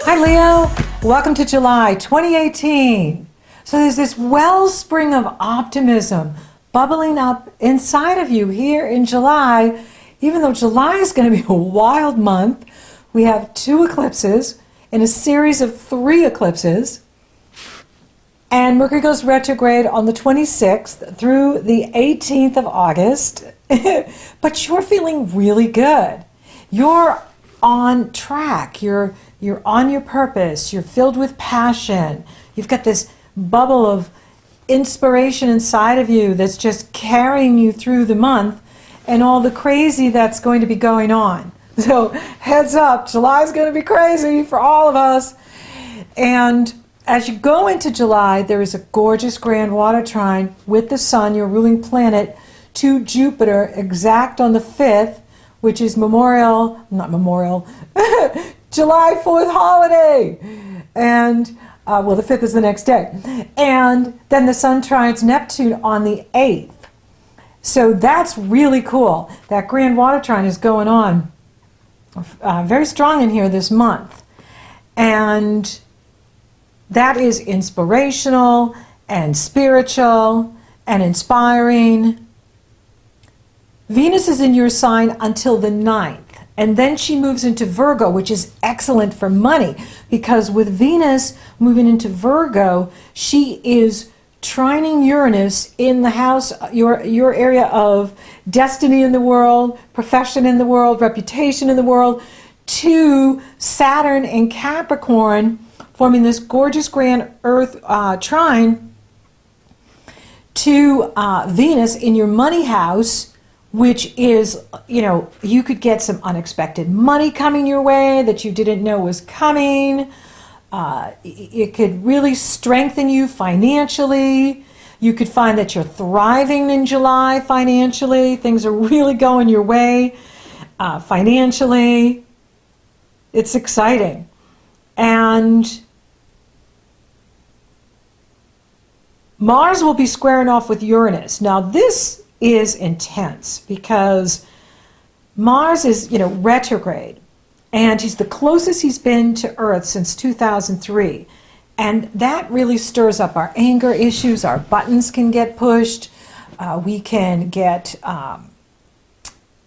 Hi Leo, welcome to July 2018. So there's this wellspring of optimism bubbling up inside of you here in July. Even though July is going to be a wild month, we have 2 eclipses in a series of 3 eclipses. And Mercury goes retrograde on the 26th through the 18th of August. But you're feeling really good. You're on track. You're on your purpose. You're filled with passion. You've got this bubble of inspiration inside of you that's just carrying you through the month and all the crazy that's going to be going on. So heads up, July's going to be crazy for all of us. And as you go into July, there is a gorgeous grand water trine with the Sun, your ruling planet, to Jupiter, exact on the 5th, which is July 4th holiday. And, the 5th is the next day. And then the Sun trines Neptune on the 8th. So that's really cool. That grand water trine is going on very strong in here this month. And that is inspirational and spiritual and inspiring. Venus is in your sign until the 9th. And then she moves into Virgo, which is excellent for money, because with Venus moving into Virgo, she is trining Uranus in the house, your area of destiny in the world, profession in the world, reputation in the world, to Saturn in Capricorn, forming this gorgeous grand Earth trine to Venus in your money house, which is, you could get some unexpected money coming your way that you didn't know was coming. It could really strengthen you financially. You could find that you're thriving in July financially. Things are really going your way financially. It's exciting. And Mars will be squaring off with Uranus. Now this is intense because Mars is, retrograde, and he's the closest he's been to Earth since 2003. And that really stirs up our anger issues. Our buttons can get pushed. We can get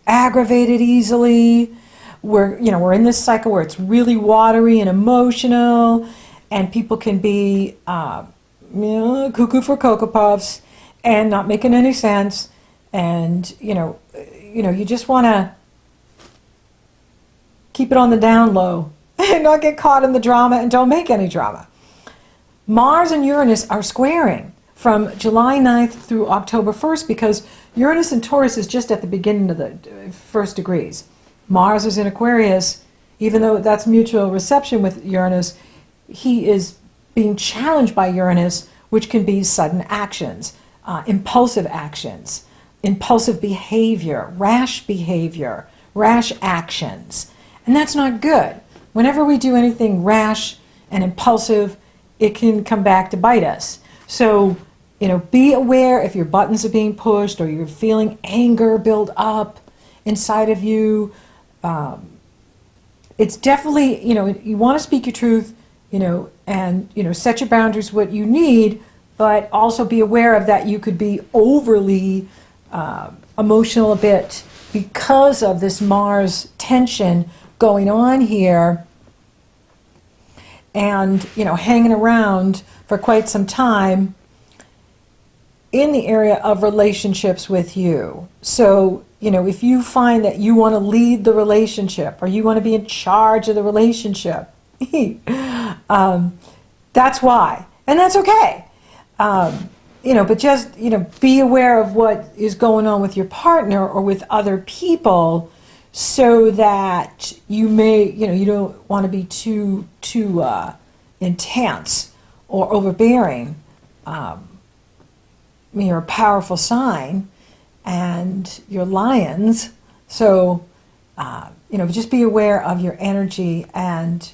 aggravated easily. We're in this cycle where it's really watery and emotional, and people can be cuckoo for Cocoa Puffs and not making any sense. And, you just want to keep it on the down low and not get caught in the drama and don't make any drama. Mars and Uranus are squaring from July 9th through October 1st because Uranus and Taurus is just at the beginning of the first degrees. Mars is in Aquarius. Even though that's mutual reception with Uranus, he is being challenged by Uranus, which can be sudden actions, impulsive actions, impulsive behavior, rash actions. And that's not good. Whenever we do anything rash and impulsive, it can come back to bite us. So, be aware if your buttons are being pushed or you're feeling anger build up inside of you. It's definitely, you want to speak your truth, and, set your boundaries what you need, but also be aware of that you could be overly emotional a bit because of this Mars tension going on here and, hanging around for quite some time in the area of relationships with you. So, if you find that you want to lead the relationship or you want to be in charge of the relationship, that's why. And that's okay. But just, be aware of what is going on with your partner or with other people so that you may, you don't want to be too intense or overbearing. You're a powerful sign and you're lions. So, just be aware of your energy and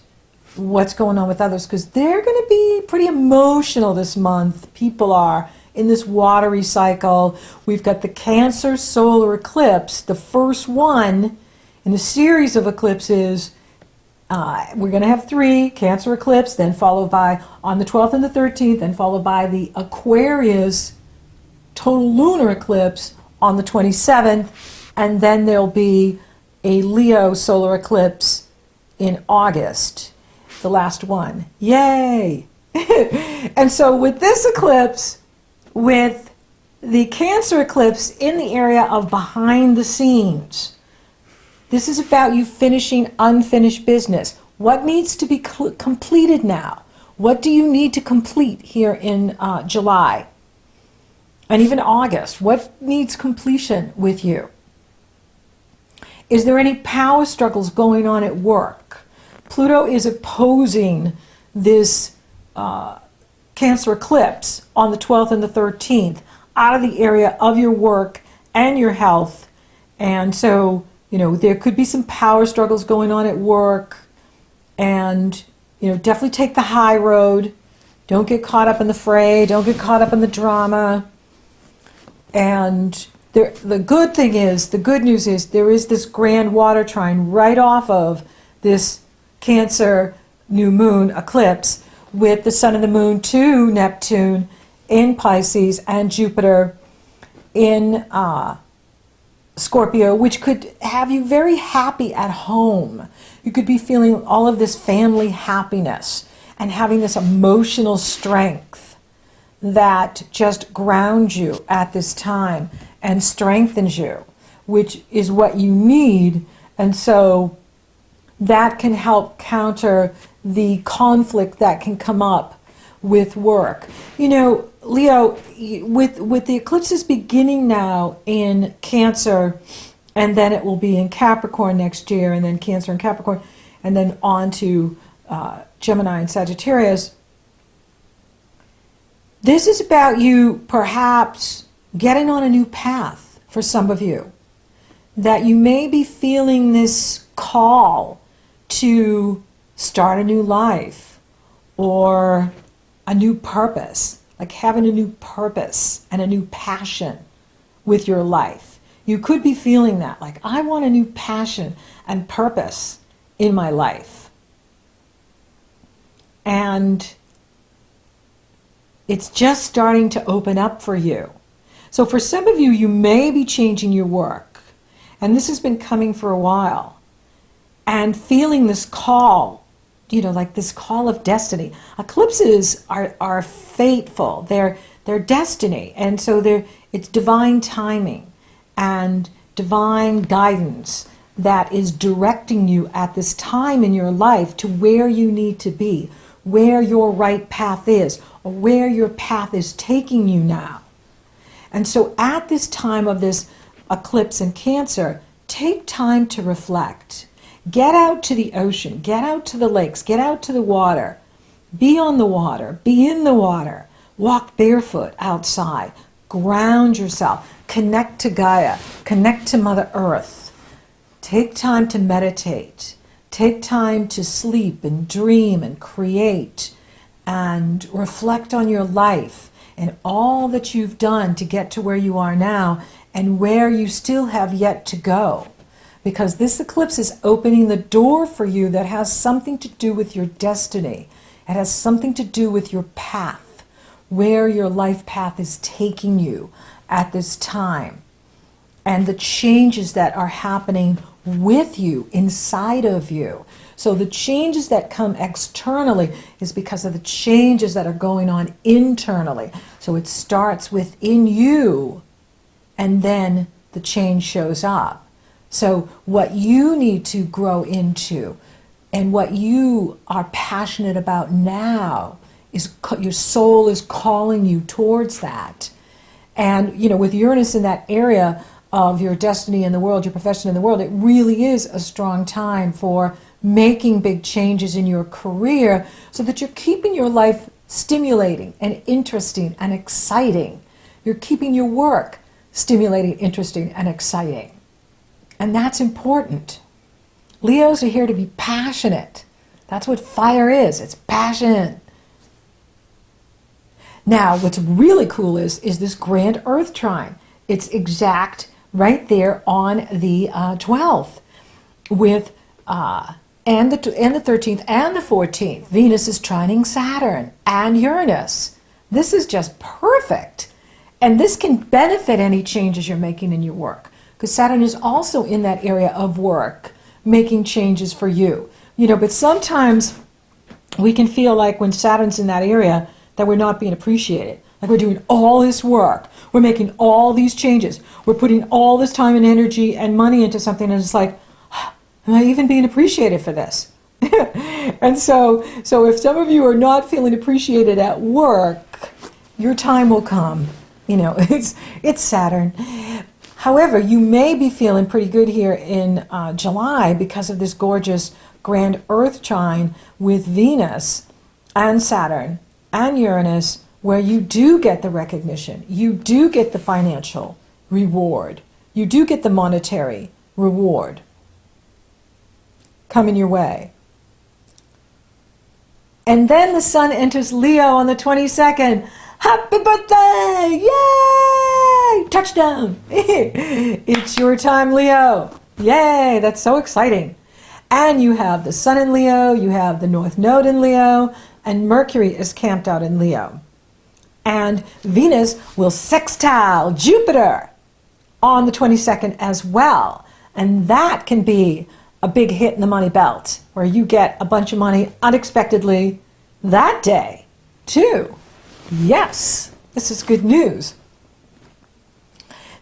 what's going on with others, because they're going to be pretty emotional this month. People are in this watery cycle. We've got the Cancer solar eclipse, the first one in a series of eclipses We're going to have 3, Cancer eclipse, then followed by, on the 12th and the 13th, then followed by the Aquarius total lunar eclipse on the 27th, and then there'll be a Leo solar eclipse in August, the last one. Yay! And so with this eclipse, with the Cancer eclipse in the area of behind the scenes, this is about you finishing unfinished business. What needs to be completed now? What do you need to complete here in July? And even August, what needs completion with you? Is there any power struggles going on at work? Pluto is opposing this Cancer eclipse on the 12th and the 13th out of the area of your work and your health. And so, there could be some power struggles going on at work. And, definitely take the high road. Don't get caught up in the fray. Don't get caught up in the drama. And the good news is there is this grand water trine right off of this Cancer new moon eclipse with the sun and the moon to Neptune in Pisces and Jupiter in Scorpio, which could have you very happy at home. You could be feeling all of this family happiness and having this emotional strength that just grounds you at this time and strengthens you, which is what you need. And so that can help counter the conflict that can come up with work. Leo, with the eclipses beginning now in Cancer, and then it will be in Capricorn next year, and then Cancer and Capricorn, and then on to Gemini and Sagittarius. This is about you perhaps getting on a new path for some of you. That you may be feeling this call to start a new life or a new purpose, like having a new purpose and a new passion with your life. You could be feeling that, like, I want a new passion and purpose in my life. And it's just starting to open up for you. So for some of you, you may be changing your work. And this has been coming for a while. And feeling this call, like this call of destiny. Eclipses are fateful. They're destiny. And so it's divine timing and divine guidance that is directing you at this time in your life to where you need to be, where your right path is, or where your path is taking you now. And so at this time of this eclipse in Cancer, take time to reflect. Get out to the ocean, get out to the lakes, get out to the water. Be on the water, be in the water. Walk barefoot outside. Ground yourself. Connect to Gaia. Connect to Mother Earth. Take time to meditate. Take time to sleep and dream and create and reflect on your life and all that you've done to get to where you are now and where you still have yet to go. Because this eclipse is opening the door for you that has something to do with your destiny. It has something to do with your path, where your life path is taking you at this time, and the changes that are happening with you, inside of you. So the changes that come externally is because of the changes that are going on internally. So it starts within you, and then the change shows up. So what you need to grow into and what you are passionate about now is your soul is calling you towards that. And, with Uranus in that area of your destiny in the world, your profession in the world, it really is a strong time for making big changes in your career so that you're keeping your life stimulating and interesting and exciting. You're keeping your work stimulating, interesting, and exciting. And that's important. Leos are here to be passionate. That's what fire is. It's passion. Now, what's really cool is this grand Earth trine. It's exact right there on the 12th with and the 13th and the 14th. Venus is trining Saturn and Uranus. This is just perfect. And this can benefit any changes you're making in your work, because Saturn is also in that area of work, making changes for you. But sometimes we can feel like when Saturn's in that area that we're not being appreciated. Like we're doing all this work. We're making all these changes. We're putting all this time and energy and money into something, and it's like, am I even being appreciated for this? And so if some of you are not feeling appreciated at work, your time will come. It's Saturn. However, you may be feeling pretty good here in July because of this gorgeous grand Earth trine with Venus and Saturn and Uranus, where you do get the recognition, you do get the financial reward, you do get the monetary reward coming your way. And then the sun enters Leo on the 22nd. Happy birthday! Yay! Touchdown! It's your time, Leo. Yay! That's so exciting. And you have the sun in Leo, you have the North Node in Leo, and Mercury is camped out in Leo. And Venus will sextile Jupiter on the 22nd as well. And that can be a big hit in the money belt, where you get a bunch of money unexpectedly that day, too. Yes, this is good news.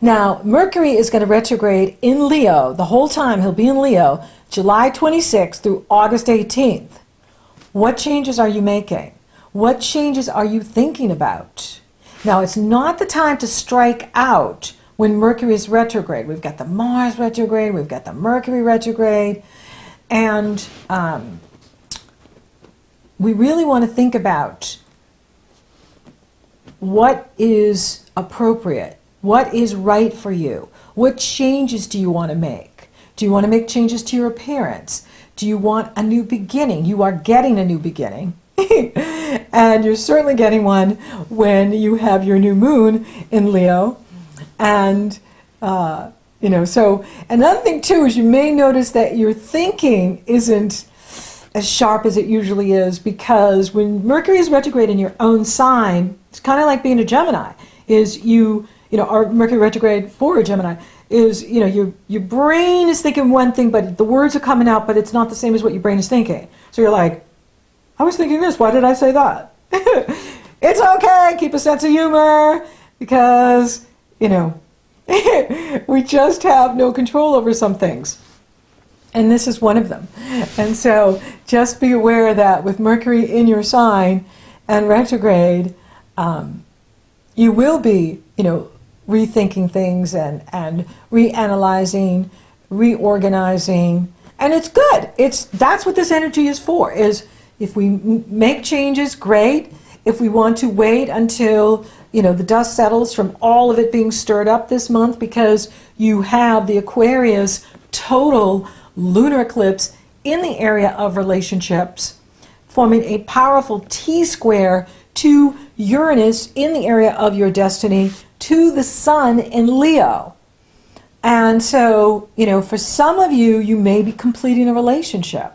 Now, Mercury is going to retrograde in Leo the whole time. He'll be in Leo, July 26th through August 18th. What changes are you making? What changes are you thinking about? Now, it's not the time to strike out when Mercury is retrograde. We've got the Mars retrograde, we've got the Mercury retrograde, and we really want to think about what is appropriate, what is right for you, what changes do you want to make? Do you want to make changes to your appearance? Do you want a new beginning? You are getting a new beginning. And you're certainly getting one when you have your new moon in Leo. And, so another thing too is you may notice that your thinking isn't as sharp as it usually is, because when Mercury is retrograde in your own sign, it's kind of like being a Gemini, or Mercury retrograde for a Gemini, is, your brain is thinking one thing, but the words are coming out, but it's not the same as what your brain is thinking. So you're like, I was thinking this, why did I say that? It's okay, keep a sense of humor, because, we just have no control over some things. And this is one of them. And so just be aware that with Mercury in your sign and retrograde, you will be, rethinking things and reanalyzing, reorganizing. And it's good. That's what this energy is for, is if we make changes, great. If we want to wait until, the dust settles from all of it being stirred up this month, because you have the Aquarius total lunar eclipse in the area of relationships, forming a powerful T-square to Uranus in the area of your destiny, to the sun in Leo. And so, for some of you, you may be completing a relationship.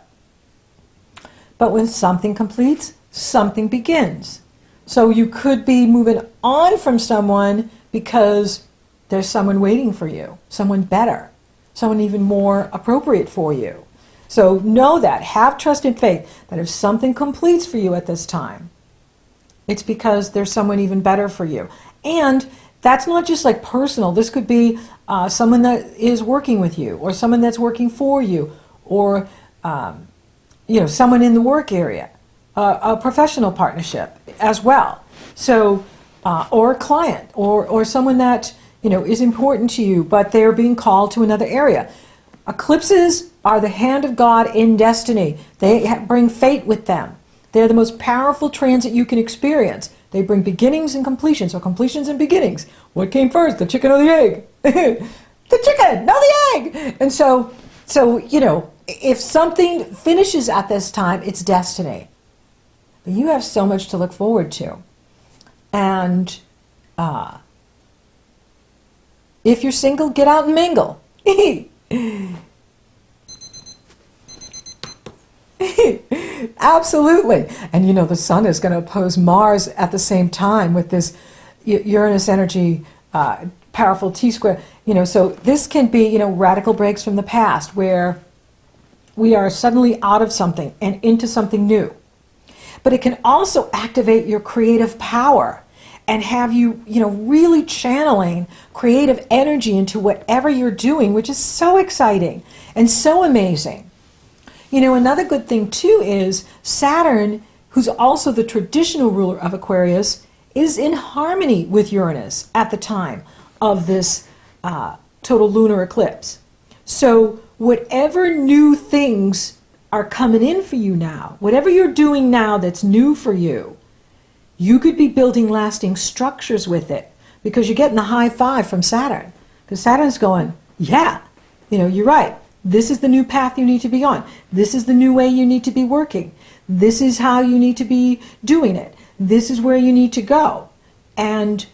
But when something completes, something begins. So you could be moving on from someone because there's someone waiting for you, someone better, someone even more appropriate for you. So know that, have trust and faith that if something completes for you at this time, it's because there's someone even better for you. And that's not just like personal. This could be someone that is working with you, or someone that's working for you, or someone in the work area, a professional partnership as well. So, or a client, or someone that is important to you, but they're being called to another area. Eclipses are the hand of God in destiny. They bring fate with them. They're the most powerful transit you can experience. They bring beginnings and completions, or completions and beginnings. What came first, the chicken or the egg? The chicken, no the egg! And so if something finishes at this time, it's destiny. But you have so much to look forward to. And if you're single, get out and mingle. Absolutely. And you know, the sun is going to oppose Mars at the same time with this Uranus energy, powerful T-square. You know, so this can be, you know, radical breaks from the past where we are suddenly out of something and into something new. But it can also activate your creative power and have you, you know, really channeling creative energy into whatever you're doing, which is so exciting and so amazing. You know, another good thing too is Saturn, who's also the traditional ruler of Aquarius, is in harmony with Uranus at the time of this total lunar eclipse. So whatever new things are coming in for you now, whatever you're doing now that's new for you, you could be building lasting structures with it because you're getting the high five from Saturn. Because Saturn's going, yeah, you know, you're right. This is the new path you need to be on. This is the new way you need to be working. This is how you need to be doing it. This is where you need to go. And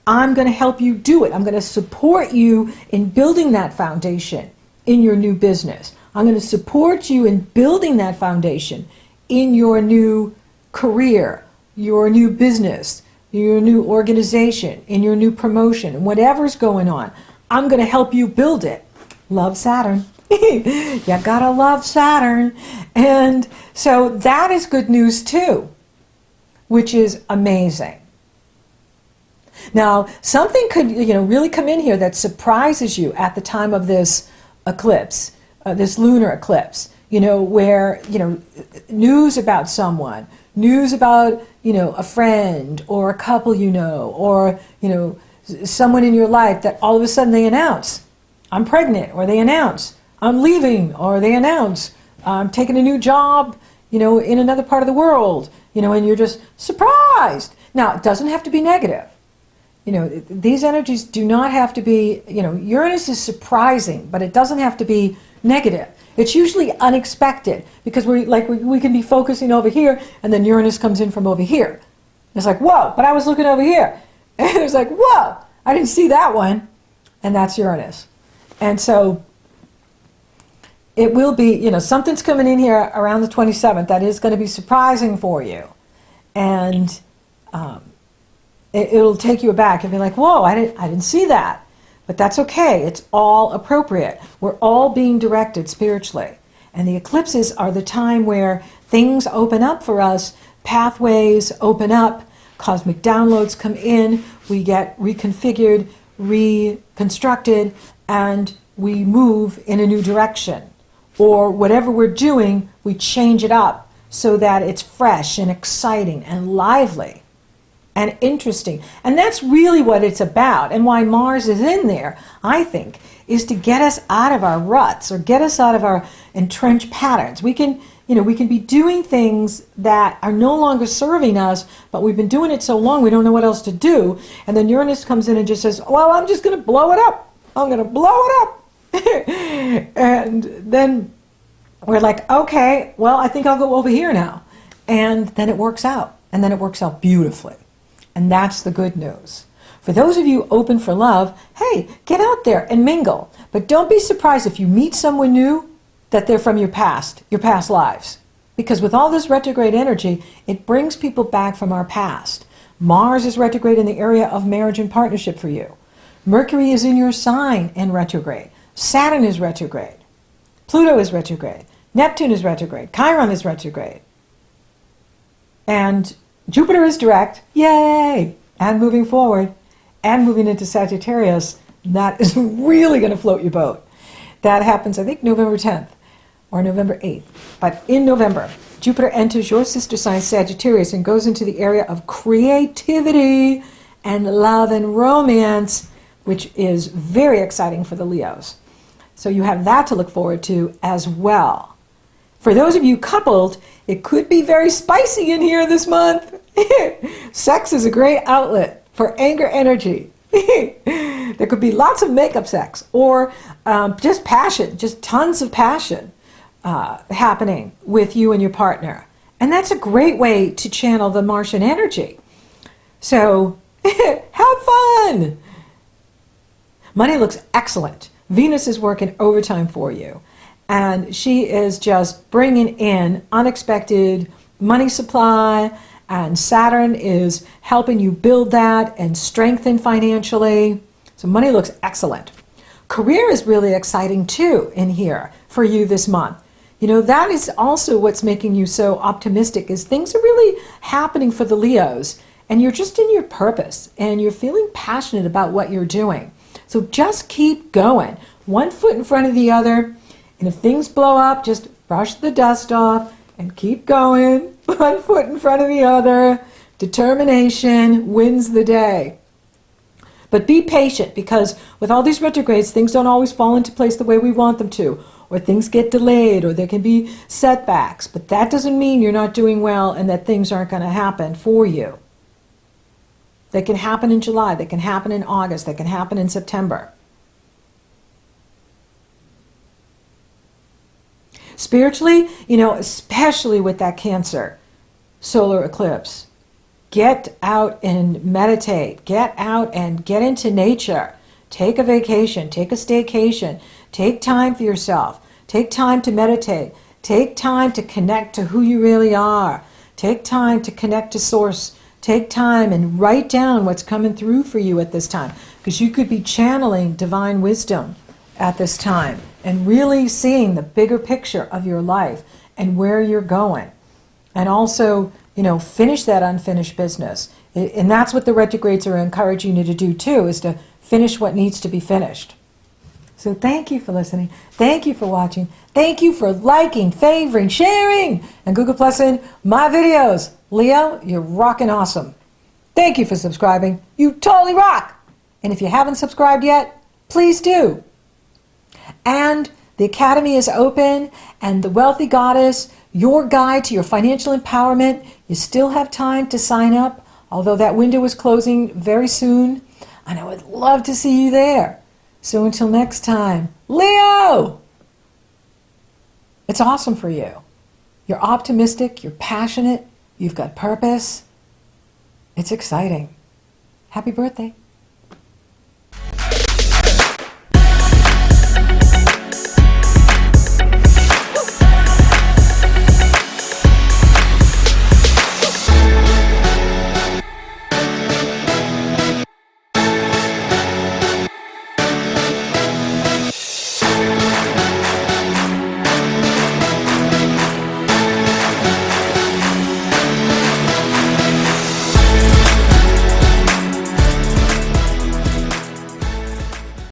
I'm going to help you do it. I'm going to support you in building that foundation in your new business. I'm going to support you in building that foundation in your new career, your new business, your new organization, in your new promotion, whatever's going on. I'm going to help you build it. Love Saturn. You gotta love Saturn. And so that is good news too, which is amazing. Now, something could, you know, really come in here that surprises you at the time of this eclipse, this lunar eclipse, you know, where, you know, news about someone, news about, you know, a friend or a couple you know, or, you know, someone in your life that all of a sudden they announce, I'm pregnant, or they announce, I'm leaving, or they announce, I'm taking a new job, you know, in another part of the world, you know, and you're just surprised. Now, it doesn't have to be negative. You know, these energies do not have to be, you know, Uranus is surprising, but it doesn't have to be negative. It's usually unexpected because we can be focusing over here and then Uranus comes in from over here. It's like, whoa, but I was looking over here. And it's like, whoa, I didn't see that one. And that's Uranus. And so it will be, you know, something's coming in here around the 27th that is going to be surprising for you. And it'll take you aback and be like, whoa, I didn't see that. But that's okay. It's all appropriate. We're all being directed spiritually. And the eclipses are the time where things open up for us, pathways open up, cosmic downloads come in, we get reconfigured, reconstructed, and we move in a new direction. Or whatever we're doing, we change it up so that it's fresh and exciting and lively and interesting. And that's really what it's about. And why Mars is in there, I think, is to get us out of our ruts or get us out of our entrenched patterns. We can, you know, we can be doing things that are no longer serving us, but we've been doing it so long we don't know what else to do. And then Uranus comes in and just says, well, I'm just going to blow it up. I'm going to blow it up. And then we're like, okay, well, I think I'll go over here now. And then it works out. And then it works out beautifully. And that's the good news. For those of you open for love, hey, get out there and mingle. But don't be surprised if you meet someone new that they're from your past lives. Because with all this retrograde energy, it brings people back from our past. Mars is retrograde in the area of marriage and partnership for you. Mercury is in your sign in retrograde. Saturn is retrograde. Pluto is retrograde. Neptune is retrograde. Chiron is retrograde. And Jupiter is direct. Yay! And moving forward and moving into Sagittarius, that is really going to float your boat. That happens, I think, November 10th or November 8th. But in November, Jupiter enters your sister sign Sagittarius and goes into the area of creativity and love and romance, which is very exciting for the Leos. So you have that to look forward to as well. For those of you coupled, it could be very spicy in here this month. Sex is a great outlet for anger energy. There could be lots of makeup sex or just passion, just tons of passion happening with you and your partner. And that's a great way to channel the Martian energy. So have fun. Money looks excellent. Venus is working overtime for you. And she is just bringing in unexpected money supply, and Saturn is helping you build that and strengthen financially. So money looks excellent. Career is really exciting too in here for you this month. You know, that is also what's making you so optimistic, is things are really happening for the Leos, and you're just in your purpose and you're feeling passionate about what you're doing. So just keep going, one foot in front of the other, and if things blow up, just brush the dust off and keep going, one foot in front of the other. Determination wins the day. But be patient, because with all these retrogrades, things don't always fall into place the way we want them to, or things get delayed, or there can be setbacks. But that doesn't mean you're not doing well and that things aren't going to happen for you. They can happen in July, they can happen in August, they can happen in September. Spiritually, you know, especially with that Cancer solar eclipse, get out and meditate. Get out and get into nature. Take a vacation. Take a staycation. Take time for yourself. Take time to meditate. Take time to connect to who you really are. Take time to connect to Source. Take time and write down what's coming through for you at this time, because you could be channeling divine wisdom at this time and really seeing the bigger picture of your life and where you're going. And also, you know, finish that unfinished business. And that's what the retrogrades are encouraging you to do too, is to finish what needs to be finished. So thank you for listening. Thank you for watching. Thank you for liking, favoring, sharing, and Google Plussing my videos. Leo, you're rocking awesome. Thank you for subscribing. You totally rock. And if you haven't subscribed yet, please do. And the Academy is open, and the Wealthy Goddess, your guide to your financial empowerment, you still have time to sign up, although that window is closing very soon, and I would love to see you there. So until next time, Leo! It's awesome for you. You're optimistic, you're passionate, you've got purpose. It's exciting. Happy birthday.